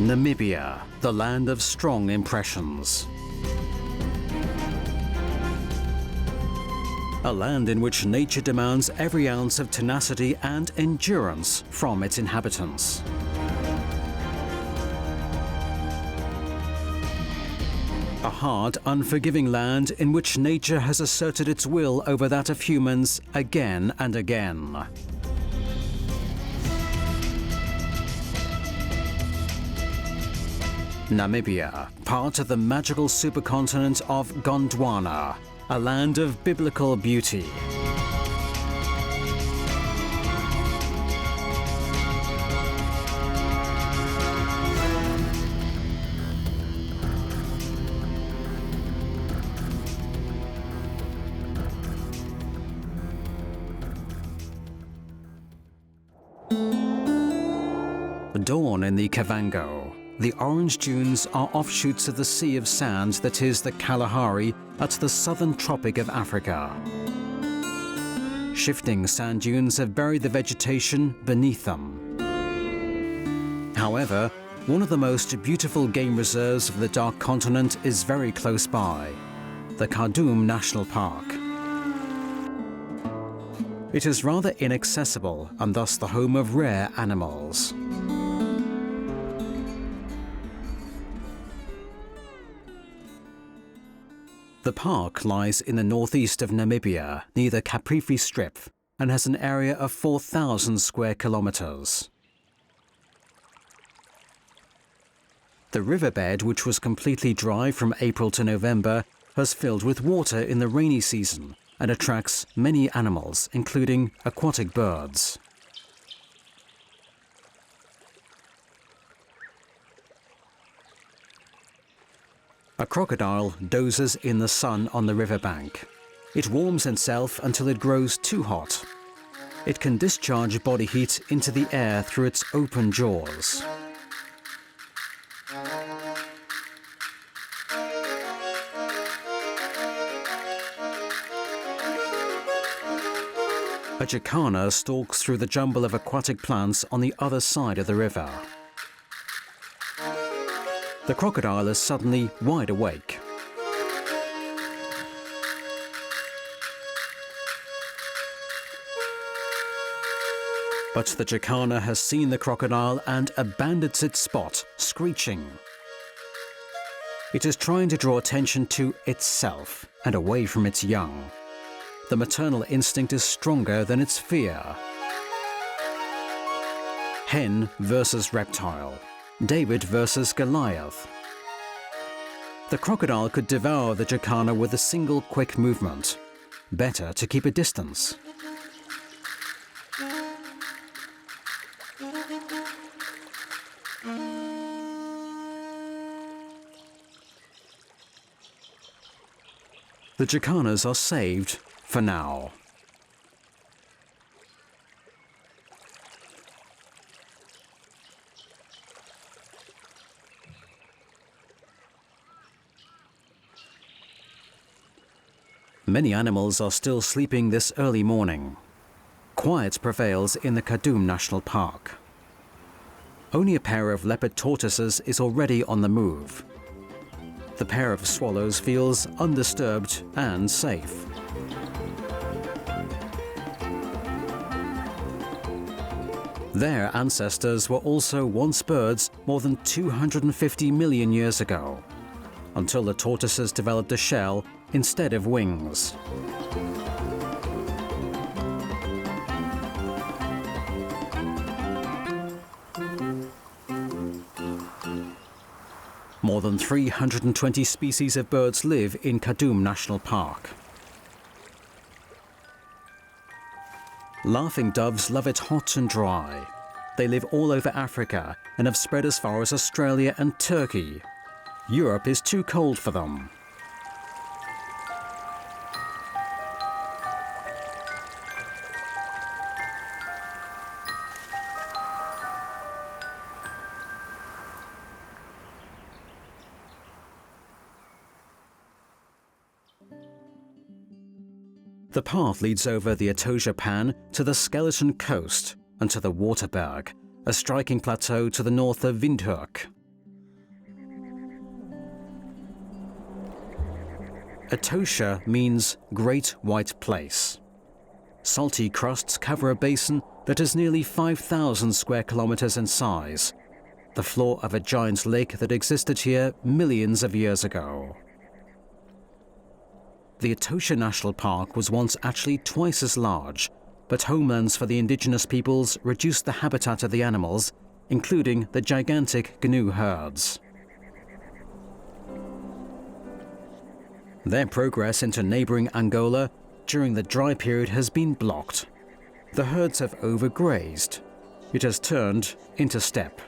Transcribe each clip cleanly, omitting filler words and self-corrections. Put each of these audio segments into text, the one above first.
Namibia, the land of strong impressions. A land in which nature demands every ounce of tenacity and endurance from its inhabitants. A hard, unforgiving land in which nature has asserted its will over that of humans again and again. Namibia, part of the magical supercontinent of Gondwana, a land of biblical beauty. Dawn in the Kavango. The orange dunes are offshoots of the sea of sand that is the Kalahari at the southern tropic of Africa. Shifting sand dunes have buried the vegetation beneath them. However, one of the most beautiful game reserves of the Dark Continent is very close by, the Kardum National Park. It is rather inaccessible and thus the home of rare animals. The park lies in the northeast of Namibia, near the Caprivi Strip, and has an area of 4,000 square kilometers. The riverbed, which was completely dry from April to November, has filled with water in the rainy season and attracts many animals, including aquatic birds. A crocodile dozes in the sun on the riverbank. It warms itself until it grows too hot. It can discharge body heat into the air through its open jaws. A jacana stalks through the jumble of aquatic plants on the other side of the river. The crocodile is suddenly wide awake. But the jacana has seen the crocodile and abandons its spot, screeching. It is trying to draw attention to itself and away from its young. The maternal instinct is stronger than its fear. Hen versus reptile. David versus Goliath. The crocodile could devour the jacana with a single quick movement. Better to keep a distance. The jacanas are saved for now. Many animals are still sleeping this early morning. Quiet prevails in the Kardum National Park. Only a pair of leopard tortoises is already on the move. The pair of swallows feels undisturbed and safe. Their ancestors were also once birds more than 250 million years ago, until the tortoises developed a shell instead of wings. More than 320 species of birds live in Kardum National Park. Laughing doves love it hot and dry. They live all over Africa and have spread as far as Australia and Turkey. Europe is too cold for them. The path leads over the Etosha Pan to the Skeleton Coast and to the Waterberg, a striking plateau to the north of Windhoek. Etosha means Great White Place. Salty crusts cover a basin that is nearly 5,000 square kilometers in size, the floor of a giant lake that existed here millions of years ago. The Etosha National Park was once actually twice as large, but homelands for the indigenous peoples reduced the habitat of the animals, including the gigantic gnu herds. Their progress into neighboring Angola during the dry period has been blocked. The herds have overgrazed. It has turned into steppe.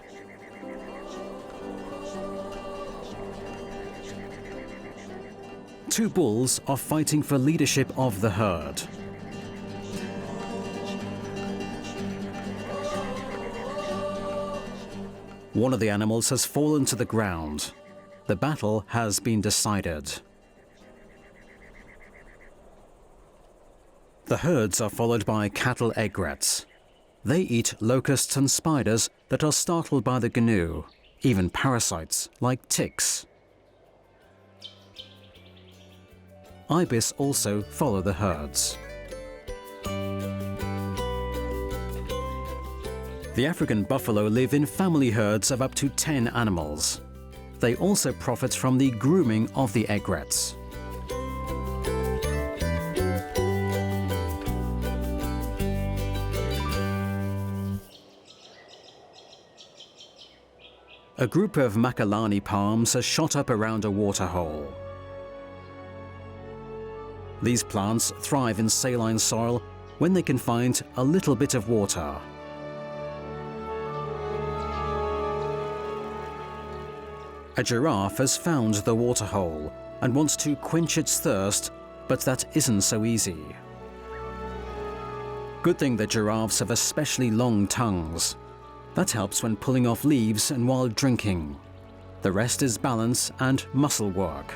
Two bulls are fighting for leadership of the herd. One of the animals has fallen to the ground. The battle has been decided. The herds are followed by cattle egrets. They eat locusts and spiders that are startled by the gnu, even parasites like ticks. Ibis also follow the herds. The African buffalo live in family herds of up to 10 animals. They also profit from the grooming of the egrets. A group of Makalani palms has shot up around a waterhole. These plants thrive in saline soil when they can find a little bit of water. A giraffe has found the waterhole and wants to quench its thirst, but that isn't so easy. Good thing that giraffes have especially long tongues. That helps when pulling off leaves and while drinking. The rest is balance and muscle work.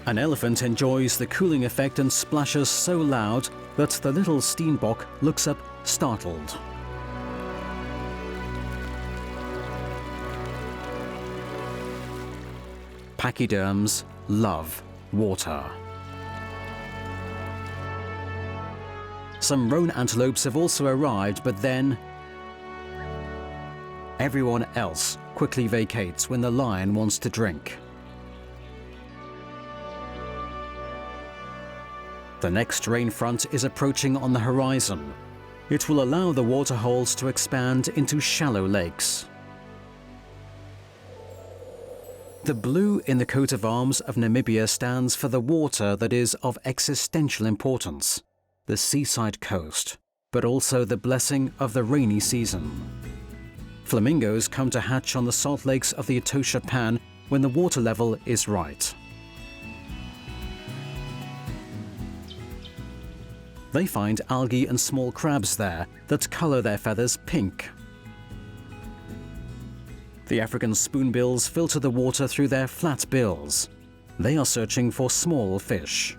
An elephant enjoys the cooling effect and splashes so loud that the little steenbok looks up startled. Pachyderms love water. Some roan antelopes have also arrived, but then everyone else quickly vacates when the lion wants to drink. The next rain front is approaching on the horizon. It will allow the waterholes to expand into shallow lakes. The blue in the coat of arms of Namibia stands for the water that is of existential importance, the seaside coast, but also the blessing of the rainy season. Flamingos come to hatch on the salt lakes of the Etosha Pan when the water level is right. They find algae and small crabs there that color their feathers pink. The African spoonbills filter the water through their flat bills. They are searching for small fish.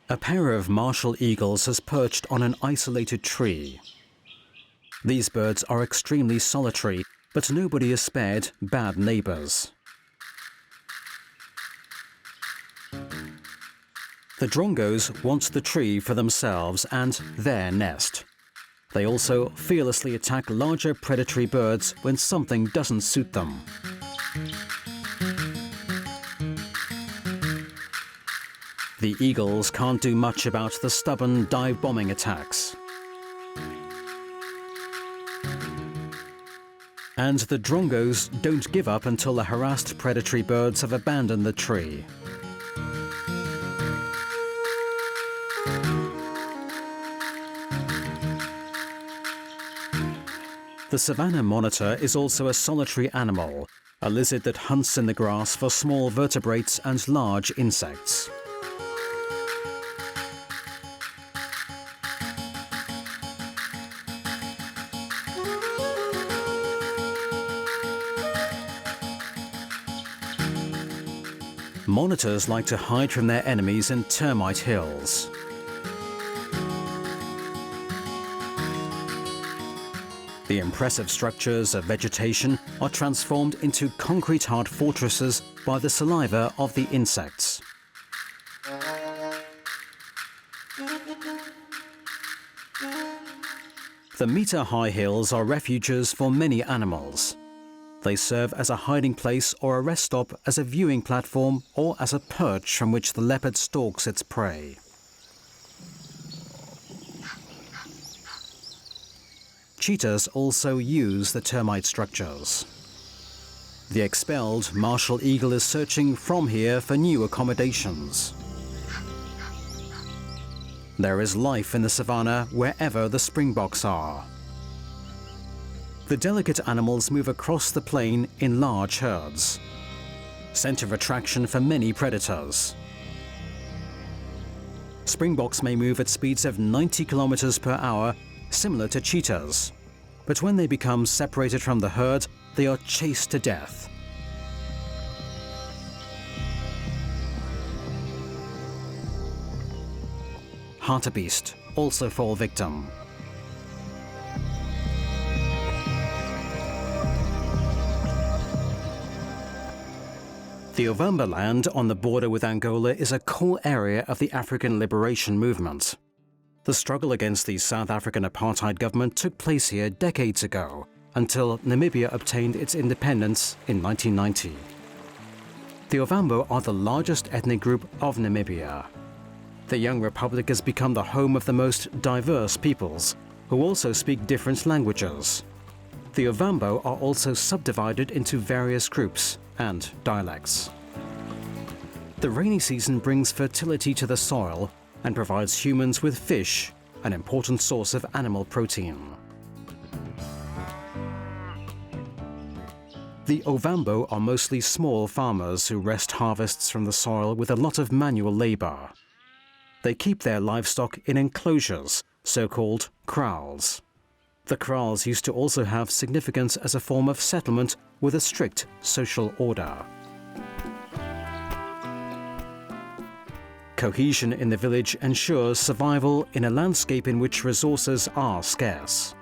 A pair of martial eagles has perched on an isolated tree. These birds are extremely solitary, but nobody is spared bad neighbors. The drongos want the tree for themselves and their nest. They also fearlessly attack larger predatory birds when something doesn't suit them. The eagles can't do much about the stubborn dive-bombing attacks. And the drongos don't give up until the harassed predatory birds have abandoned the tree. The savanna monitor is also a solitary animal, a lizard that hunts in the grass for small vertebrates and large insects. Monitors like to hide from their enemies in termite hills. The impressive structures of vegetation are transformed into concrete-hard fortresses by the saliva of the insects. The meter-high hills are refuges for many animals. They serve as a hiding place or a rest stop, as a viewing platform, or as a perch from which the leopard stalks its prey. Cheetahs also use the termite structures. The expelled martial eagle is searching from here for new accommodations. There is life in the savannah wherever the springboks are. The delicate animals move across the plain in large herds, center of attraction for many predators. Springboks may move at speeds of 90 kilometers per hour, similar to cheetahs. But when they become separated from the herd, they are chased to death. Hartebeest also fall victim. The Ovamba land on the border with Angola is a core area of the African liberation movement. The struggle against the South African apartheid government took place here decades ago, until Namibia obtained its independence in 1990. The Ovambo are the largest ethnic group of Namibia. The young republic has become the home of the most diverse peoples, who also speak different languages. The Ovambo are also subdivided into various groups and dialects. The rainy season brings fertility to the soil and provides humans with fish, an important source of animal protein. The Ovambo are mostly small farmers who wrest harvests from the soil with a lot of manual labor. They keep their livestock in enclosures, so-called kraals. The kraals used to also have significance as a form of settlement with a strict social order. Cohesion in the village ensures survival in a landscape in which resources are scarce.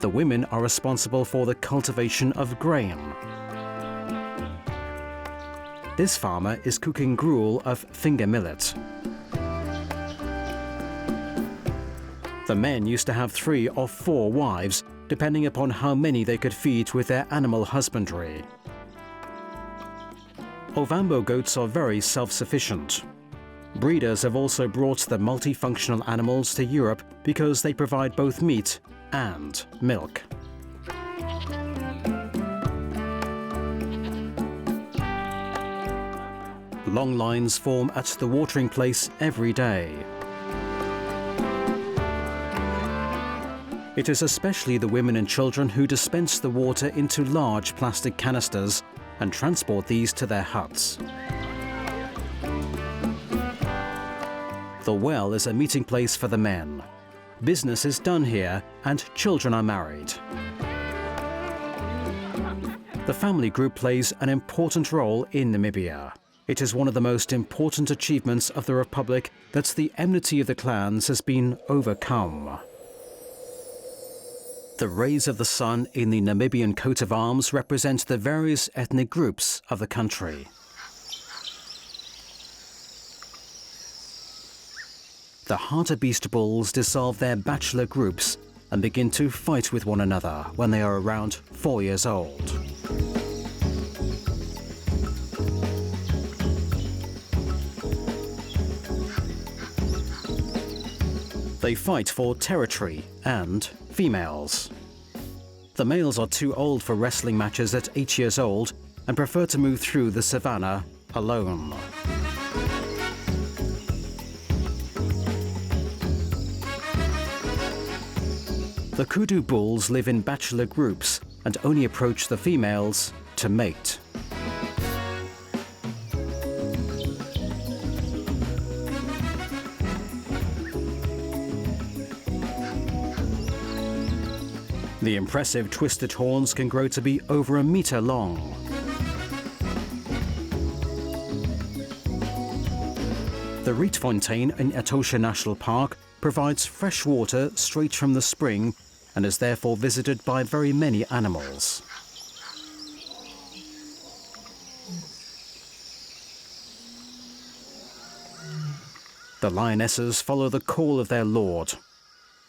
The women are responsible for the cultivation of grain. This farmer is cooking gruel of finger millet. The men used to have 3 or 4 wives, depending upon how many they could feed with their animal husbandry. Ovambo goats are very self-sufficient. Breeders have also brought the multifunctional animals to Europe because they provide both meat and milk. Long lines form at the watering place every day. It is especially the women and children who dispense the water into large plastic canisters and transport these to their huts. The well is a meeting place for the men. Business is done here and children are married. The family group plays an important role in Namibia. It is one of the most important achievements of the Republic that the enmity of the clans has been overcome. The rays of the sun in the Namibian coat of arms represent the various ethnic groups of the country. The hartebeest bulls dissolve their bachelor groups and begin to fight with one another when they are around 4 years old. They fight for territory and females. The males are too old for wrestling matches at 8 years old and prefer to move through the savannah alone. The kudu bulls live in bachelor groups and only approach the females to mate. The impressive twisted horns can grow to be over 1 meter long. Rietfontein in Etosha National Park provides fresh water straight from the spring and is therefore visited by very many animals. The lionesses follow the call of their lord.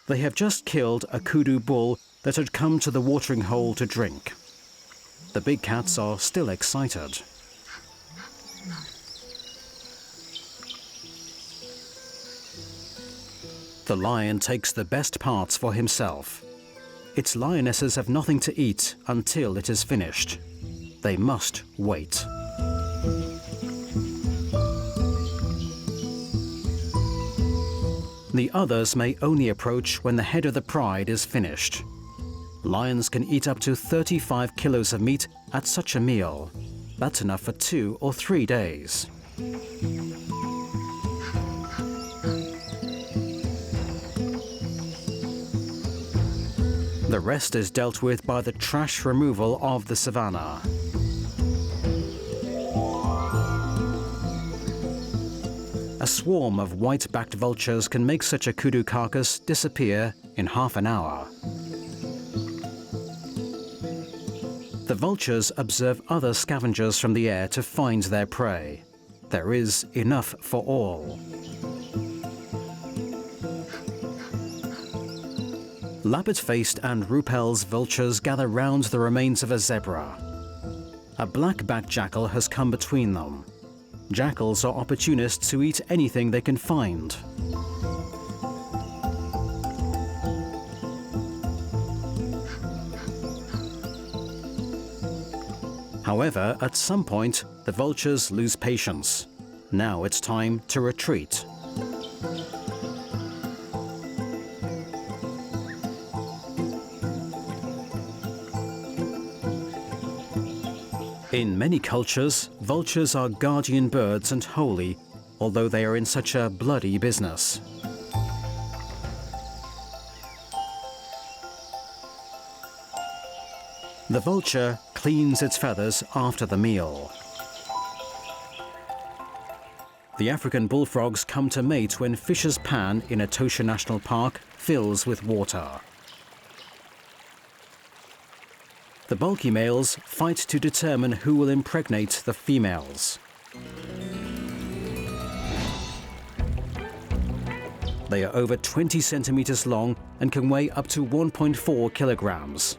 They have just killed a kudu bull that had come to the watering hole to drink. The big cats are still excited. The lion takes the best parts for himself. Its lionesses have nothing to eat until it is finished. They must wait. The others may only approach when the head of the pride is finished. Lions can eat up to 35 kilos of meat at such a meal. That's enough for 2 or 3 days. The rest is dealt with by the trash removal of the savannah. A swarm of white-backed vultures can make such a kudu carcass disappear in half an hour. The vultures observe other scavengers from the air to find their prey. There is enough for all. Lappet-faced and Rüppell's vultures gather round the remains of a zebra. A black-backed jackal has come between them. Jackals are opportunists who eat anything they can find. However, at some point, the vultures lose patience. Now it's time to retreat. In many cultures, vultures are guardian birds and holy, although they are in such a bloody business. The vulture cleans its feathers after the meal. The African bullfrogs come to mate when Fisher's Pan in Etosha National Park fills with water. The bulky males fight to determine who will impregnate the females. They are over 20 centimeters long and can weigh up to 1.4 kilograms.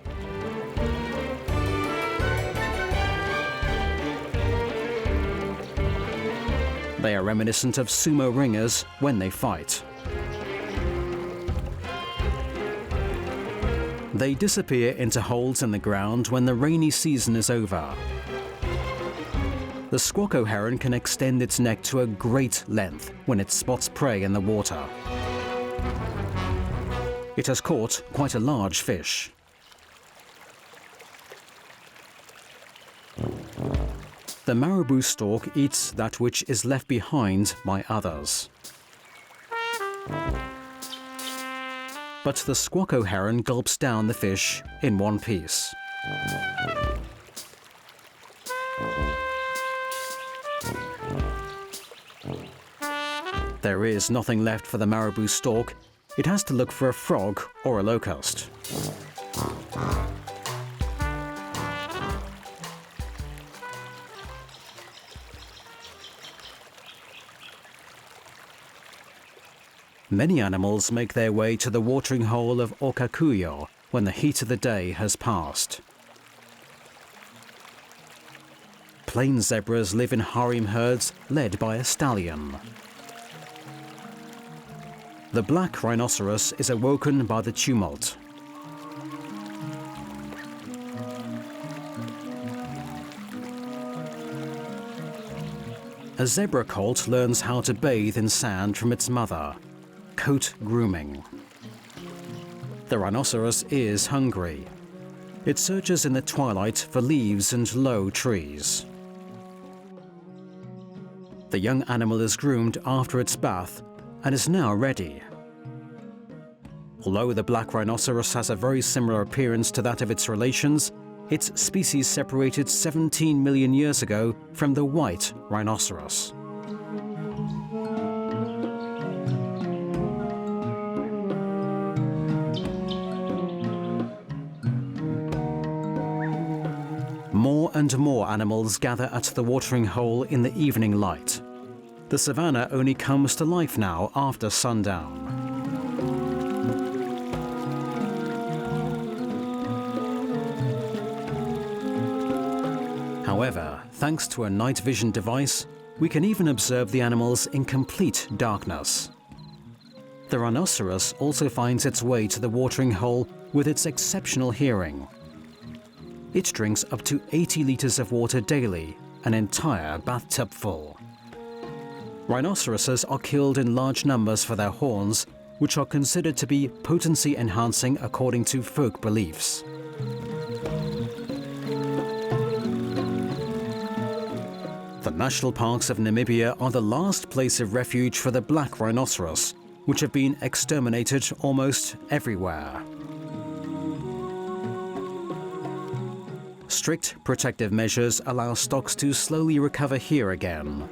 They are reminiscent of sumo ringers when they fight. They disappear into holes in the ground when the rainy season is over. The squacco heron can extend its neck to a great length when it spots prey in the water. It has caught quite a large fish. The marabou stork eats that which is left behind by others. But the squacco heron gulps down the fish in one piece. There is nothing left for the marabou stork. It has to look for a frog or a locust. Many animals make their way to the watering hole of Okakuyo when the heat of the day has passed. Plain zebras live in harem herds led by a stallion. The black rhinoceros is awoken by the tumult. A zebra colt learns how to bathe in sand from its mother. Coat grooming. The rhinoceros is hungry. It searches in the twilight for leaves and low trees. The young animal is groomed after its bath and is now ready. Although the black rhinoceros has a very similar appearance to that of its relations, its species separated 17 million years ago from the white rhinoceros. More and more animals gather at the watering hole in the evening light. The savannah only comes to life now after sundown. However, thanks to a night vision device, we can even observe the animals in complete darkness. The rhinoceros also finds its way to the watering hole with its exceptional hearing. It drinks up to 80 liters of water daily, an entire bathtub full. Rhinoceroses are killed in large numbers for their horns, which are considered to be potency enhancing according to folk beliefs. The national parks of Namibia are the last place of refuge for the black rhinoceros, which have been exterminated almost everywhere. Strict protective measures allow stocks to slowly recover here again.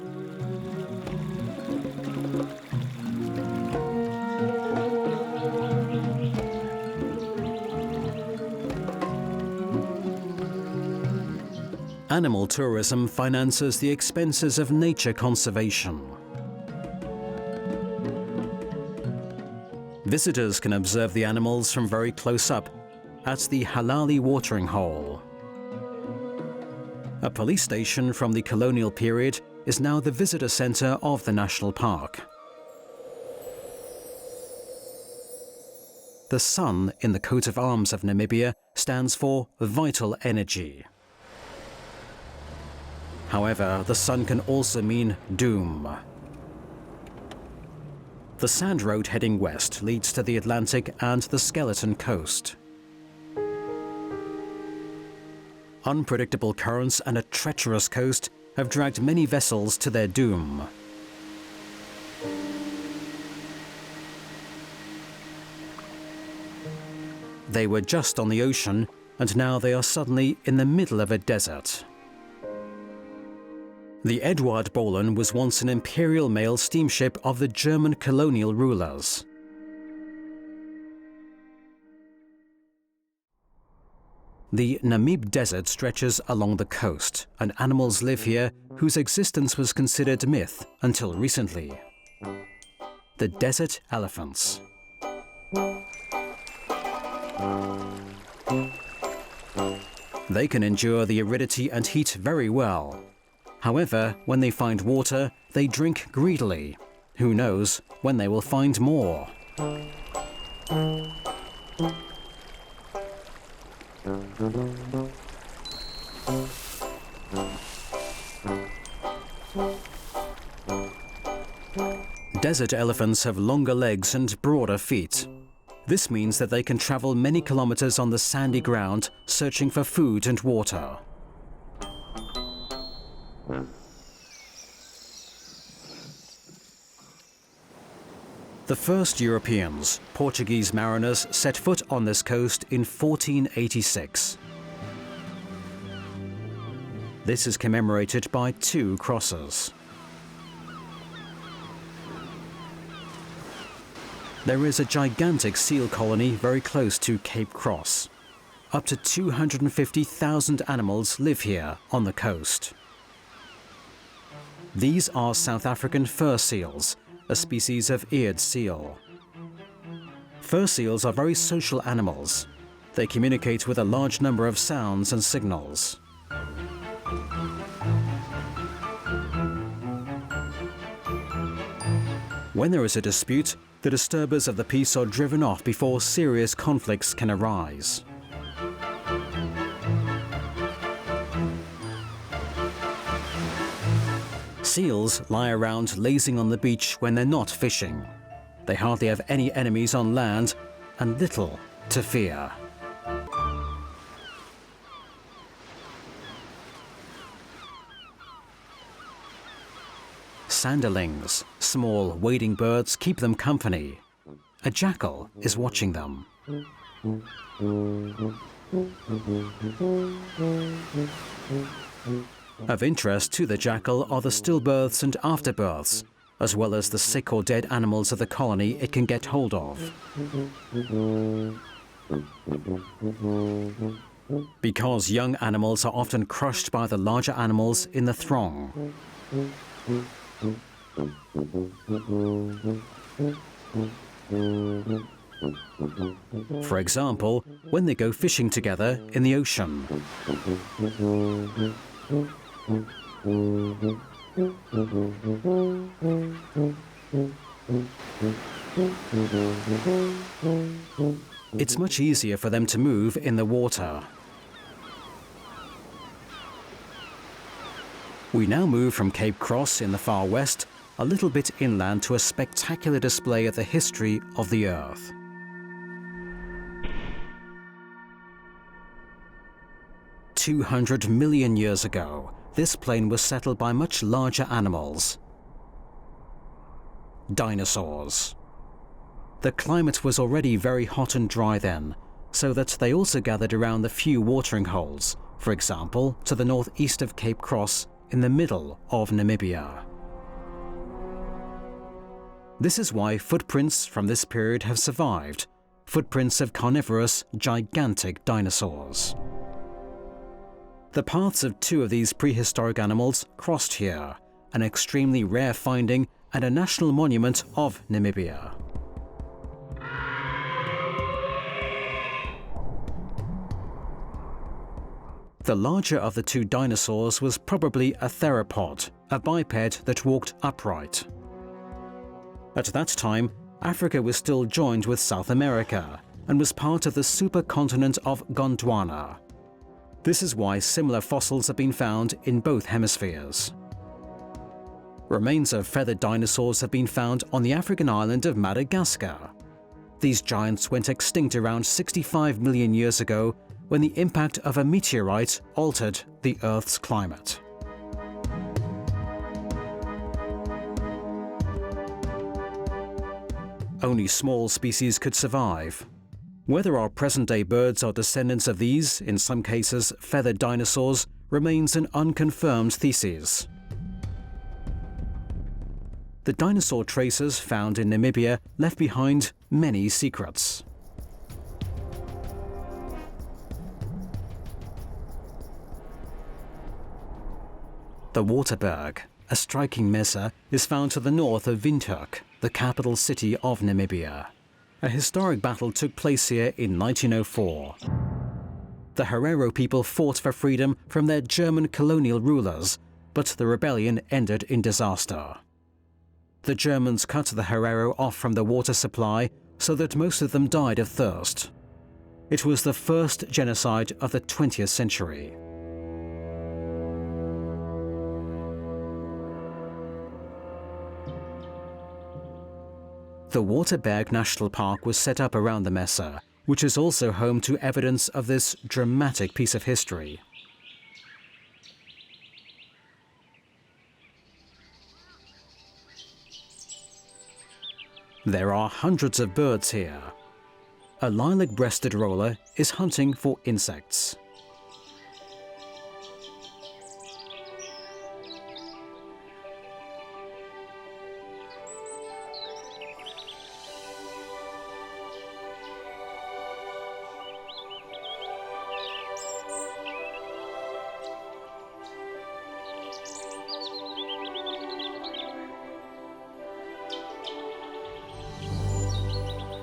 Animal tourism finances the expenses of nature conservation. Visitors can observe the animals from very close up at the Halali watering hole. A police station from the colonial period is now the visitor center of the national park. The sun in the coat of arms of Namibia stands for vital energy. However, the sun can also mean doom. The sand road heading west leads to the Atlantic and the Skeleton Coast. Unpredictable currents and a treacherous coast have dragged many vessels to their doom. They were just on the ocean, and now they are suddenly in the middle of a desert. The Eduard Bollen was once an imperial mail steamship of the German colonial rulers. The Namib Desert stretches along the coast, and animals live here whose existence was considered myth until recently. The desert elephants. They can endure the aridity and heat very well. However, when they find water, they drink greedily. Who knows when they will find more? Desert elephants have longer legs and broader feet. This means that they can travel many kilometers on the sandy ground, searching for food and water. The first Europeans, Portuguese mariners, set foot on this coast in 1486. This is commemorated by 2 crosses. There is a gigantic seal colony very close to Cape Cross. Up to 250,000 animals live here on the coast. These are South African fur seals, a species of eared seal. Fur seals are very social animals. They communicate with a large number of sounds and signals. When there is a dispute, the disturbers of the peace are driven off before serious conflicts can arise. Seals lie around lazing on the beach when they're not fishing. They hardly have any enemies on land and little to fear. Sanderlings, small wading birds, keep them company. A jackal is watching them. Of interest to the jackal are the stillbirths and afterbirths, as well as the sick or dead animals of the colony it can get hold of. because young animals are often crushed by the larger animals in the throng. For example, when they go fishing together in the ocean. It's much easier for them to move in the water. We now move from Cape Cross in the far west a little bit inland to a spectacular display of the history of the Earth. "200 million years ago, this plain was settled by much larger animals. Dinosaurs. The climate was already very hot and dry then, so that they also gathered around the few watering holes, for example, to the northeast of Cape Cross in the middle of Namibia. This is why footprints from this period have survived, footprints of carnivorous, gigantic dinosaurs. The paths of two of these prehistoric animals crossed here, an extremely rare finding and a national monument of Namibia. The larger of the two dinosaurs was probably a theropod, a biped that walked upright. At that time, Africa was still joined with South America and was part of the supercontinent of Gondwana. This is why similar fossils have been found in both hemispheres. Remains of feathered dinosaurs have been found on the African island of Madagascar. These giants went extinct around 65 million years ago when the impact of a meteorite altered the Earth's climate. Only small species could survive. Whether our present-day birds are descendants of these, in some cases feathered dinosaurs, remains an unconfirmed thesis. The dinosaur traces found in Namibia left behind many secrets. The Waterberg, a striking mesa, is found to the north of Windhoek, the capital city of Namibia. A historic battle took place here in 1904. The Herero people fought for freedom from their German colonial rulers, but the rebellion ended in disaster. The Germans cut the Herero off from the water supply so that most of them died of thirst. It was the first genocide of the 20th century. The Waterberg National Park was set up around the mesa, which is also home to evidence of this dramatic piece of history. There are hundreds of birds here. A lilac-breasted roller is hunting for insects.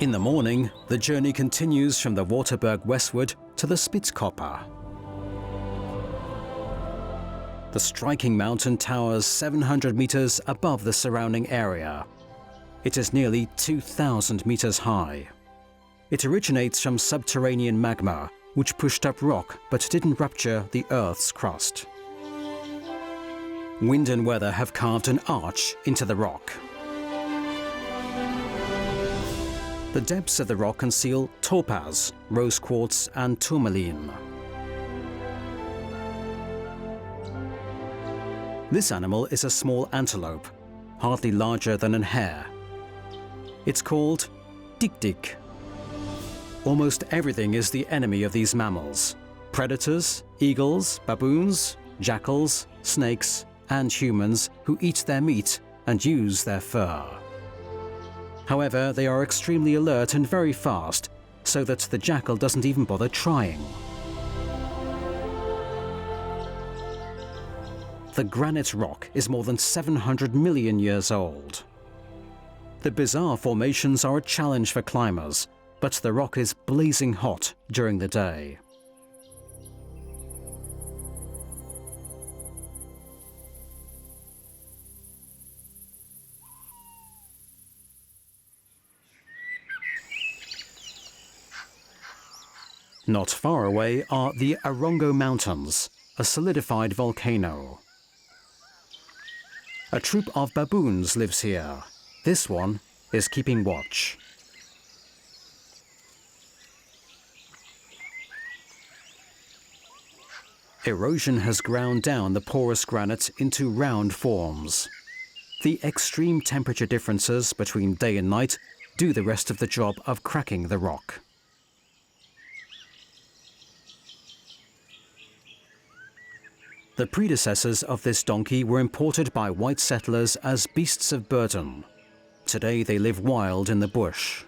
In the morning, the journey continues from the Waterberg westward to the Spitzkoppe. The striking mountain towers 700 meters above the surrounding area. It is nearly 2,000 meters high. It originates from subterranean magma, which pushed up rock but didn't rupture the Earth's crust. Wind and weather have carved an arch into the rock. The depths of the rock conceal topaz, rose quartz and tourmaline. This animal is a small antelope, hardly larger than an hare. It's called dik-dik. Almost everything is the enemy of these mammals: predators, eagles, baboons, jackals, snakes, and humans who eat their meat and use their fur. However, they are extremely alert and very fast, so that the jackal doesn't even bother trying. The granite rock is more than 700 million years old. The bizarre formations are a challenge for climbers, but the rock is blazing hot during the day. Not far away are the Arongo Mountains, a solidified volcano. A troop of baboons lives here. This one is keeping watch. Erosion has ground down the porous granite into round forms. The extreme temperature differences between day and night do the rest of the job of cracking the rock. The predecessors of this donkey were imported by white settlers as beasts of burden. Today they live wild in the bush.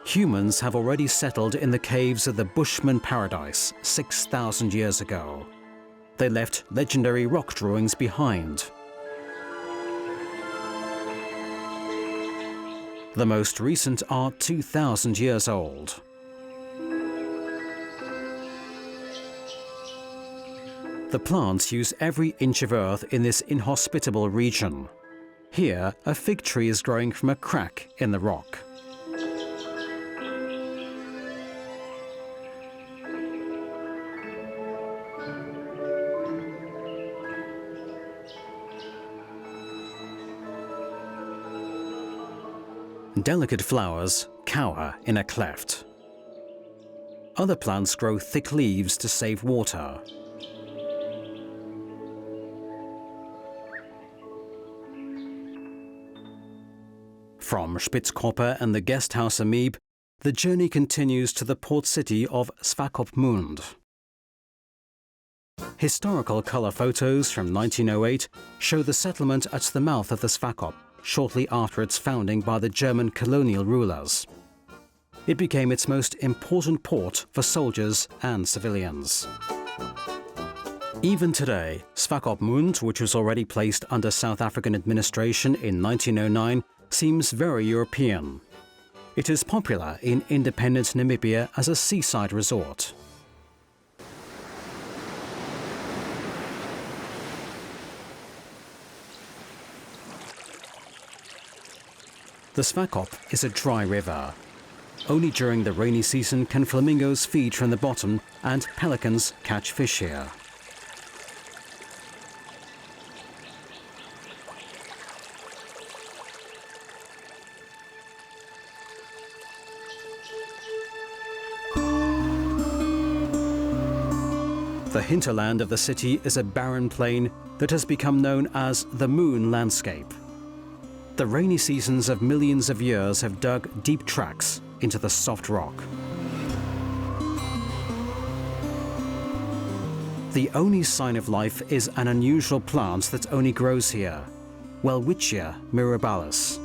Humans have already settled in the caves of the Bushman Paradise 6,000 years ago. They left legendary rock drawings behind. The most recent are 2,000 years old. The plants use every inch of earth in this inhospitable region. Here, a fig tree is growing from a crack in the rock. Delicate flowers cower in a cleft. Other plants grow thick leaves to save water. From Spitzkoppe and the guest house Amoebe, the journey continues to the port city of Swakopmund. Historical colour photos from 1908 show the settlement at the mouth of the Swakop shortly after its founding by the German colonial rulers. It became its most important port for soldiers and civilians. Even today, Swakopmund, which was already placed under South African administration in 1909, seems very European. It is popular in independent Namibia as a seaside resort. The Swakop is a dry river. Only during the rainy season can flamingos feed from the bottom and pelicans catch fish here. The hinterland of the city is a barren plain that has become known as the Moon Landscape. The rainy seasons of millions of years have dug deep tracks into the soft rock. The only sign of life is an unusual plant that only grows here, Welwitschia mirabilis.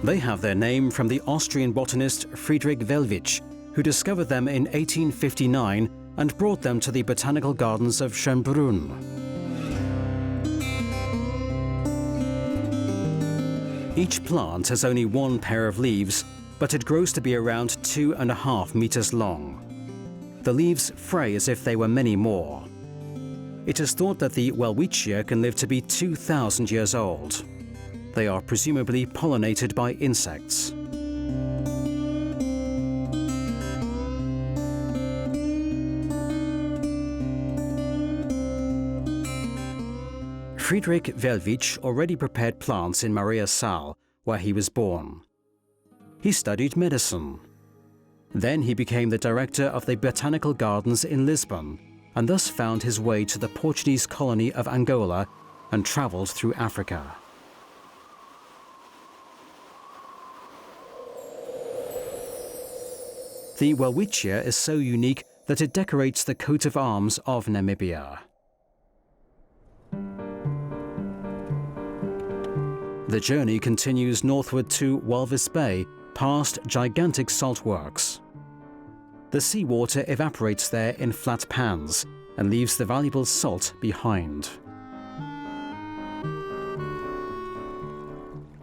They have their name from the Austrian botanist Friedrich Welwitsch, who discovered them in 1859 and brought them to the botanical gardens of Schönbrunn. Each plant has only one pair of leaves, but it grows to be around 2.5 meters long. The leaves fray as if they were many more. It is thought that the Welwitschia can live to be 2,000 years old. They are presumably pollinated by insects. Friedrich Welwitsch already prepared plants in Maria Saal, where he was born. He studied medicine. Then he became the director of the botanical gardens in Lisbon, and thus found his way to the Portuguese colony of Angola and traveled through Africa. The Welwitschia is so unique that it decorates the coat of arms of Namibia. The journey continues northward to Walvis Bay, past gigantic salt works. The seawater evaporates there in flat pans and leaves the valuable salt behind.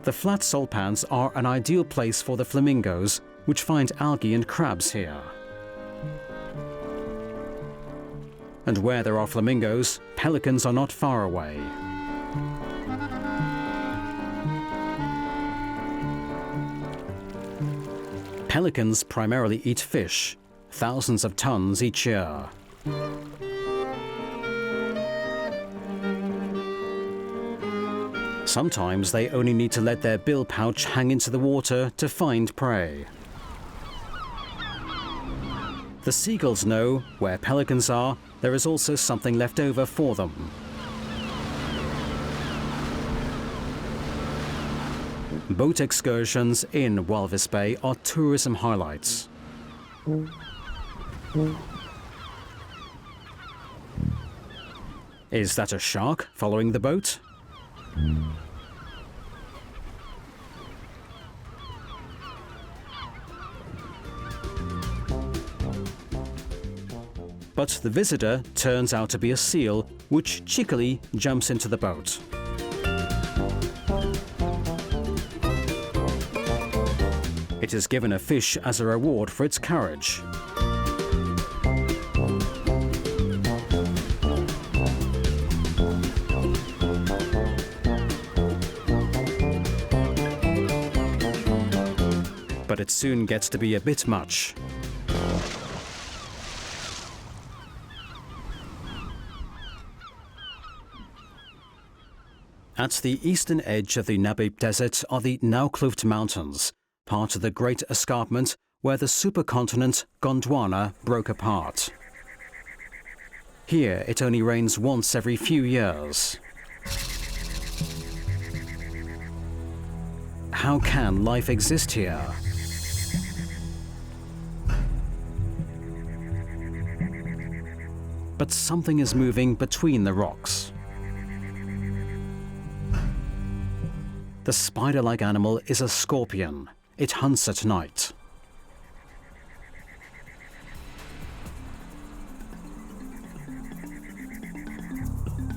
The flat salt pans are an ideal place for the flamingos, which find algae and crabs here. And where there are flamingos, pelicans are not far away. Pelicans primarily eat fish, thousands of tons each year. Sometimes they only need to let their bill pouch hang into the water to find prey. The seagulls know where pelicans are, there is also something left over for them. Boat excursions in Walvis Bay are tourism highlights. Is that a shark following the boat? But the visitor turns out to be a seal, which cheekily jumps into the boat. It is given a fish as a reward for its courage. But it soon gets to be a bit much. At the eastern edge of the Namib Desert are the Naukluft Mountains, part of the Great Escarpment where the supercontinent Gondwana broke apart. Here it only rains once every few years. How can life exist here? But something is moving between the rocks. The spider-like animal is a scorpion. It hunts at night.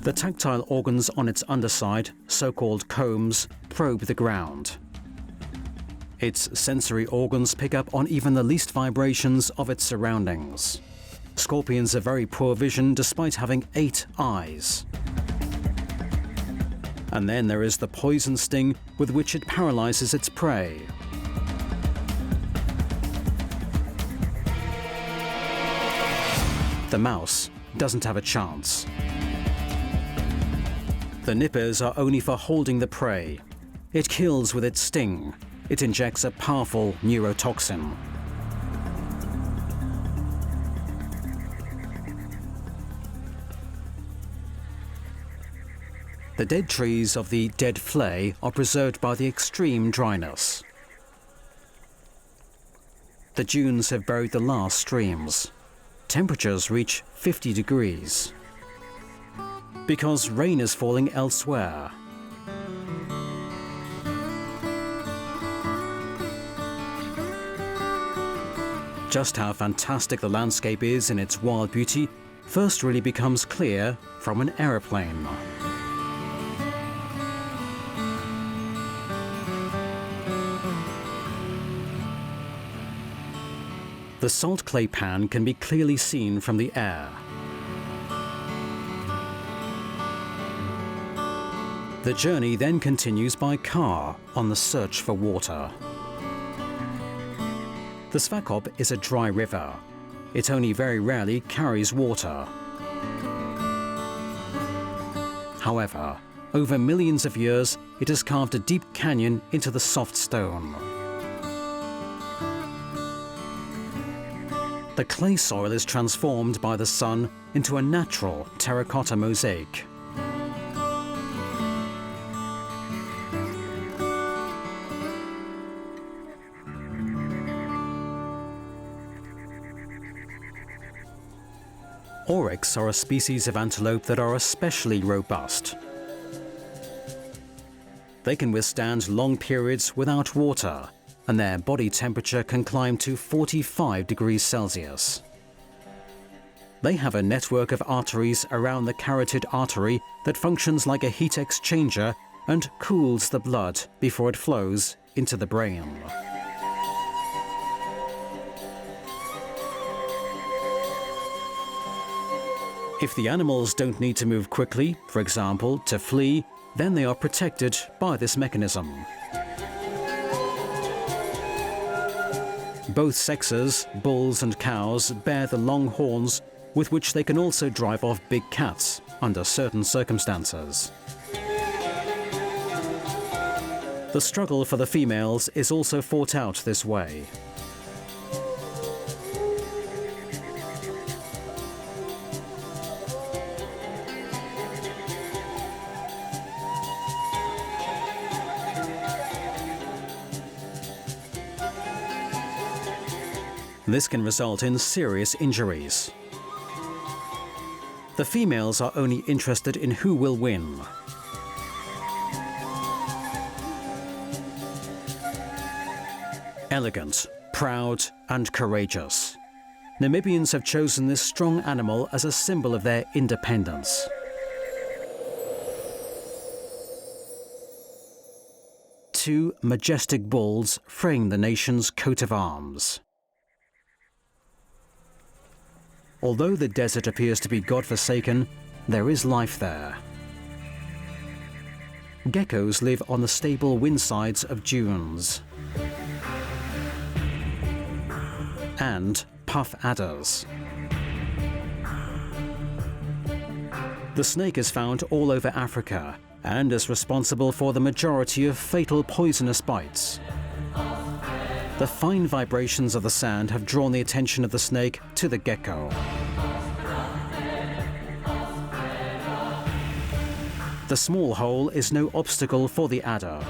The tactile organs on its underside, so-called combs, probe the ground. Its sensory organs pick up on even the least vibrations of its surroundings. Scorpions have very poor vision despite having 8 eyes. And then there is the poison sting with which it paralyzes its prey. The mouse doesn't have a chance. The nippers are only for holding the prey. It kills with its sting. It injects a powerful neurotoxin. The dead trees of the dead flea are preserved by the extreme dryness. The dunes have buried the last streams. Temperatures reach 50 degrees. Because rain is falling elsewhere. Just how fantastic the landscape is in its wild beauty first really becomes clear from an aeroplane. The salt clay pan can be clearly seen from the air. The journey then continues by car on the search for water. The Swakop is a dry river. It only very rarely carries water. However, over millions of years, it has carved a deep canyon into the soft stone. The clay soil is transformed by the sun into a natural terracotta mosaic. Oryx are a species of antelope that are especially robust. They can withstand long periods without water, and their body temperature can climb to 45 degrees Celsius. They have a network of arteries around the carotid artery that functions like a heat exchanger and cools the blood before it flows into the brain. If the animals don't need to move quickly, for example, to flee, then they are protected by this mechanism. Both sexes, bulls and cows, bear the long horns with which they can also drive off big cats under certain circumstances. The struggle for the females is also fought out this way. This can result in serious injuries. The females are only interested in who will win. Elegant, proud, and courageous, Namibians have chosen this strong animal as a symbol of their independence. Two majestic bulls frame the nation's coat of arms. Although the desert appears to be God-forsaken, there is life there. Geckos live on the stable windsides of dunes. And puff adders. The snake is found all over Africa and is responsible for the majority of fatal poisonous bites. The fine vibrations of the sand have drawn the attention of the snake to the gecko. The small hole is no obstacle for the adder.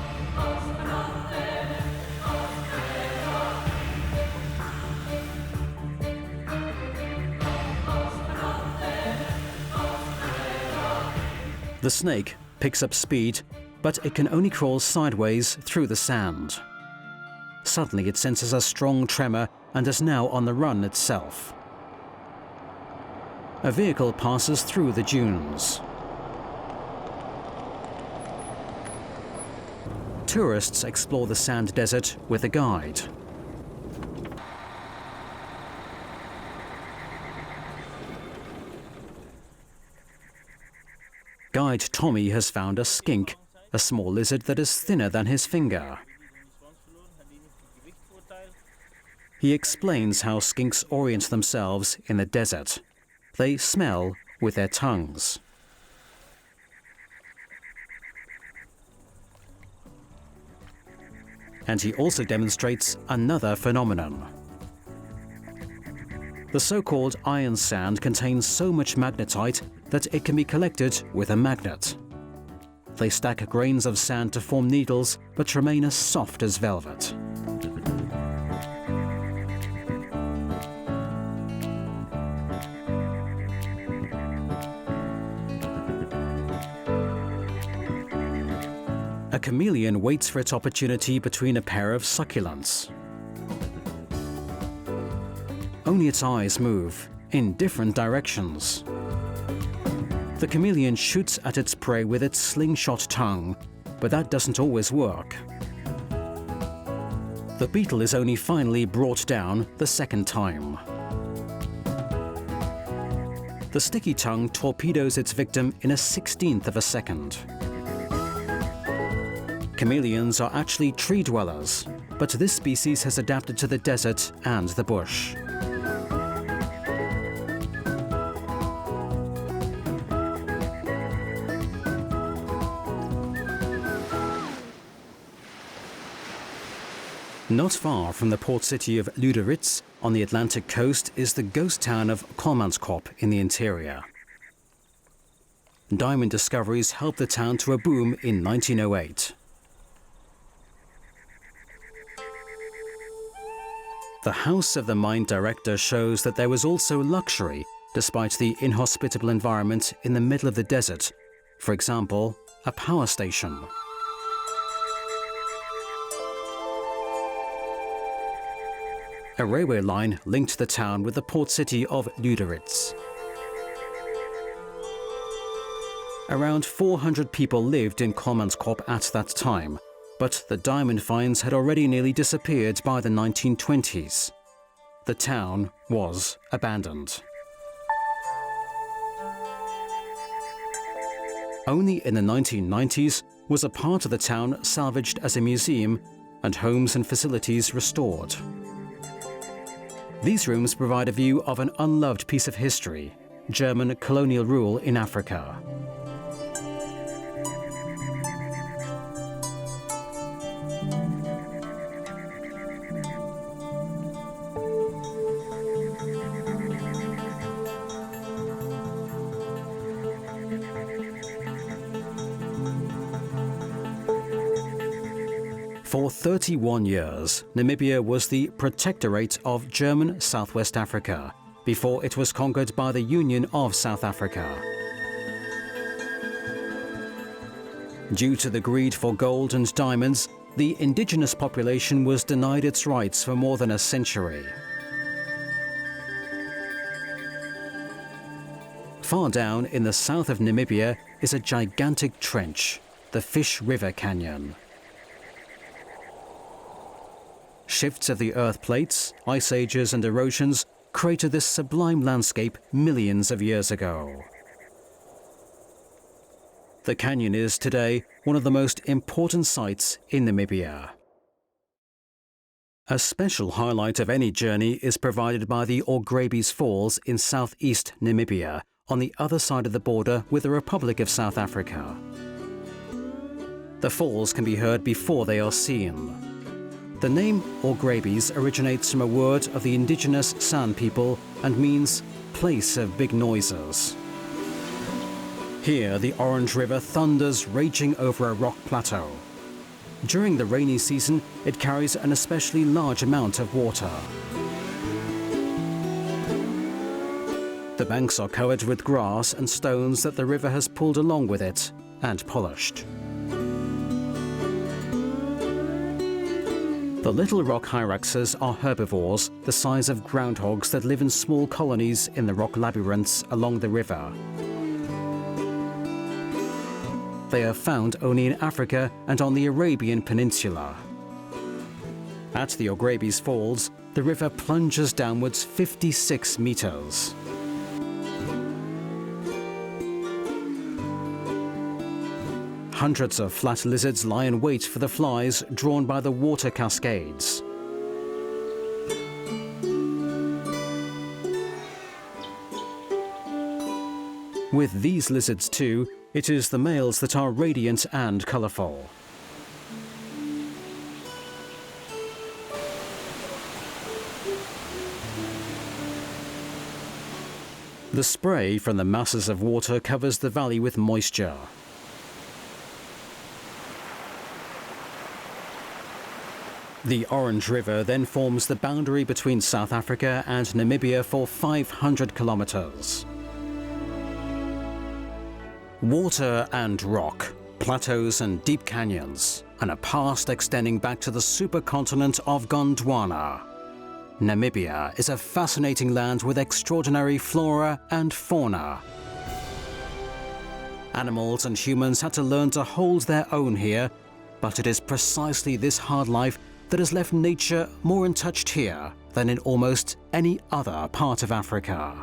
The snake picks up speed, but it can only crawl sideways through the sand. Suddenly it senses a strong tremor and is now on the run itself. A vehicle passes through the dunes. Tourists explore the sand desert with a guide. Guide Tommy has found a skink, a small lizard that is thinner than his finger. He explains how skinks orient themselves in the desert. They smell with their tongues. And he also demonstrates another phenomenon. The so-called iron sand contains so much magnetite that it can be collected with a magnet. They stack grains of sand to form needles, but remain as soft as velvet. A chameleon waits for its opportunity between a pair of succulents. Only its eyes move in different directions. The chameleon shoots at its prey with its slingshot tongue, but that doesn't always work. The beetle is only finally brought down the second time. The sticky tongue torpedoes its victim in a 1/16th of a second. Chameleons are actually tree dwellers, but this species has adapted to the desert and the bush. Not far from the port city of Luderitz on the Atlantic coast is the ghost town of Kolmanskop in the interior. Diamond discoveries helped the town to a boom in 1908. The house of the mine director shows that there was also luxury despite the inhospitable environment in the middle of the desert. For example, a power station. A railway line linked the town with the port city of Lüderitz. Around 400 people lived in Kolmanskop at that time, but the diamond finds had already nearly disappeared by the 1920s. The town was abandoned. Only in the 1990s was a part of the town salvaged as a museum and homes and facilities restored. These rooms provide a view of an unloved piece of history, German colonial rule in Africa. For 31 years, Namibia was the protectorate of German Southwest Africa, before it was conquered by the Union of South Africa. Due to the greed for gold and diamonds, the indigenous population was denied its rights for more than a century. Far down in the south of Namibia is a gigantic trench, the Fish River Canyon. Shifts of the earth plates, ice ages and erosions created this sublime landscape millions of years ago. The canyon is today one of the most important sites in Namibia. A special highlight of any journey is provided by the Orgrebies Falls in southeast Namibia, on the other side of the border with the Republic of South Africa. The falls can be heard before they are seen. The name Orgrebies originates from a word of the indigenous San people and means place of big noises. Here, the Orange River thunders raging over a rock plateau. During the rainy season, it carries an especially large amount of water. The banks are covered with grass and stones that the river has pulled along with it and polished. The little rock hyraxes are herbivores the size of groundhogs that live in small colonies in the rock labyrinths along the river. They are found only in Africa and on the Arabian Peninsula. At the Orgrebies Falls, the river plunges downwards 56 meters. Hundreds of flat lizards lie in wait for the flies drawn by the water cascades. With these lizards too, it is the males that are radiant and colourful. The spray from the masses of water covers the valley with moisture. The Orange River then forms the boundary between South Africa and Namibia for 500 kilometers. Water and rock, plateaus and deep canyons, and a past extending back to the supercontinent of Gondwana. Namibia is a fascinating land with extraordinary flora and fauna. Animals and humans had to learn to hold their own here, but it is precisely this hard life that has left nature more untouched here than in almost any other part of Africa.